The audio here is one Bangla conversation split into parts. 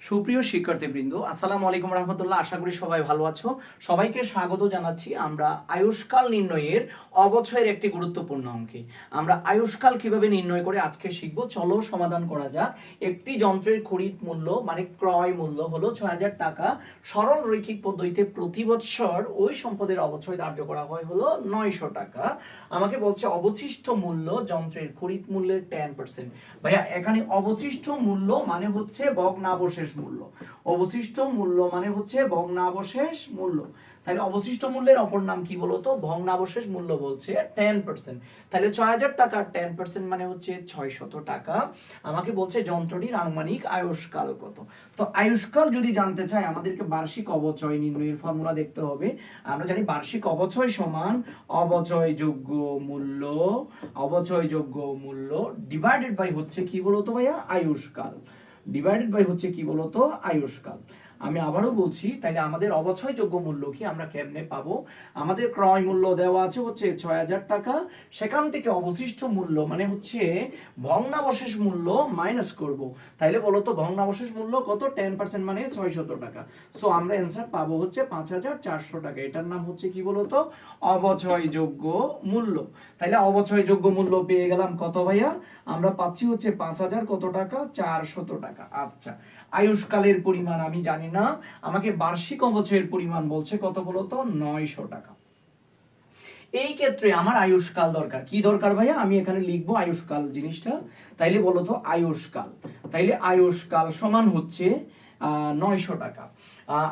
সুপ্রিয় শিক্ষার্থীবৃন্দ, আসসালামু আলাইকুম রহমতুল্লাহ। আশা করি সবাই ভালো আছো। সবাইকে স্বাগত জানাচ্ছি আমরা আয়ুষ্কাল নির্ণয়ের অবচয়ের একটি গুরুত্বপূর্ণ অঙ্কে। আমরা আয়ুষ্কাল কিভাবে নির্ণয় করে আজকে শিখব। চলো সমাধান করা যাক। একটি যন্ত্রের খরিদ মূল্য মানে ক্রয় মূল্য হলো ৬,০০০ টাকা। সরল রৈখিক পদ্ধতিতে প্রতি বৎসর ওই সম্পদের অবচয় ধার্য করা হয় হলো ৯০০ টাকা। আমাকে বলছে অবশিষ্ট মূল্য যন্ত্রের খরিদ মূল্যের 10%। ভাইয়া এখানে অবশিষ্ট মূল্য মানে হচ্ছে ভগ্নাবশেষ মূল্য। অবশিষ্ট মূল্য মানে হচ্ছে ভগ্নাবশেষ মূল্য। তাহলে অবশিষ্ট মূল্যের অপর নাম কি বলতো? ভগ্নাবশেষ মূল্য বলছে 10%। তাহলে ৬,০০০ টাকার 10% মানে হচ্ছে ৬০০ টাকা। আমাকে বলছে যন্ত্রটির আনুমানিক আয়ুষ্কাল কত। তো আয়ুষ্কাল যদি জানতে চাই আমাদেরকে বার্ষিক অবচয় নির্ণয়ের ফর্মুলা দেখতে হবে। আমরা জানি বার্ষিক অবচয় সমান অবচয়যোগ্য মূল্য, অবচয়যোগ্য মূল্য ডিভাইডেড বাই হচ্ছে কি বলতো ভাইয়া? আয়ুষ্কাল। ডিভাইডেড বাই হচ্ছে কি বলতো? আয়ুষ্কাল। আমি আবারও বলছি, তাইলে আমাদের অবচয়যোগ্য মূল্য কি আমরা কেমনে পাবো? আমাদের ক্রয় মূল্য দেওয়া আছে হচ্ছে ৬,০০০ টাকা। সেখান থেকে অবশিষ্ট মূল্য মানে হচ্ছে ভগ্নাবশেষ মূল্য মাইনাস করব। তাইলে বলতো ভগ্নাবশেষ মূল্য কত? 10% মানে ৬০০ টাকা। সো আমরা অ্যান্সার পাবো হচ্ছে ৫,৪০০ টাকা। এটার নাম হচ্ছে কি বলতো? অবচয়যোগ্য মূল্য। তাইলে অবচয়যোগ্য মূল্য পেয়ে গেলাম কত ভাইয়া? আমরা পাচ্ছি হচ্ছে ৫,০০০ কত টাকা? ৪০০ টাকা। আচ্ছা, আয়ুষ্কালের পরিমাণ আমি জানি না, আমাকে বার্ষিক অবচয়ের পরিমাণ বলছে কত বলতো? ৯০০ টাকা। এই ক্ষেত্রে আমার আয়ুষ্কাল দরকার। কি দরকার ভাইয়া? আমি এখানে লিখবো আয়ুষ্কাল জিনিসটা। তাইলে বলতো আয়ুষ্কাল। তাইলে আয়ুষ্কাল সমান হচ্ছে ৯০০ টাকা।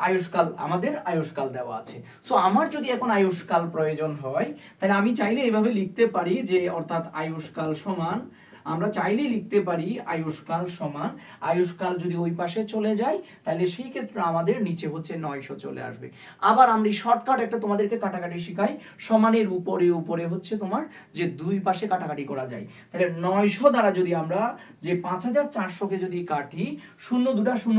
আয়ুষ্কাল, আমাদের আয়ুষ্কাল দেওয়া আছে। সো আমার যদি এখন আয়ুষ্কাল প্রয়োজন হয়, তাহলে আমি চাইলে এভাবে লিখতে পারি যে অর্থাৎ আয়ুষ্কাল সমান, আমরা চাইলেই লিখতে পারি আয়ুষ্কাল সমান, আয়ুষ্কাল যদি ওই পাশে চলে যায় তাহলে সেই ক্ষেত্রে আমাদের নিচে হচ্ছে ৯০০ চলে আসবে। আবার আমরা শর্টকাট একটা তোমাদেরকে কাটাকাটি শিখাই। সমানের উপরে উপরে হচ্ছে তোমার যে দুই পাশে কাটাকাটি করা যায়। তাহলে ৯০০ দ্বারা যদি আমরা যে ৫,৪০০ কে যদি কাটি, শূন্য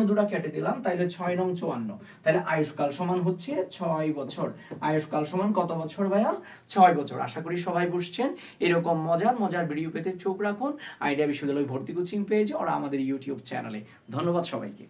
দুটা কেটে দিলাম, তাহলে ৬ নং ৫৪। তাহলে আয়ুষ্কাল সমান হচ্ছে ৬ বছর। আয়ুষ্কাল সমান কত বছর ভাইয়া? ৬ বছর। আশা করি সবাই বুঝছেন। এরকম মজার মজার ভিডিও পেতে চোখ রাখুন আইডিয়া বিশ্ববিদ্যালয় ভর্তি কোচিং পেজে ওরা আমাদের ইউটিউব চ্যানেলে। ধন্যবাদ সবাইকে।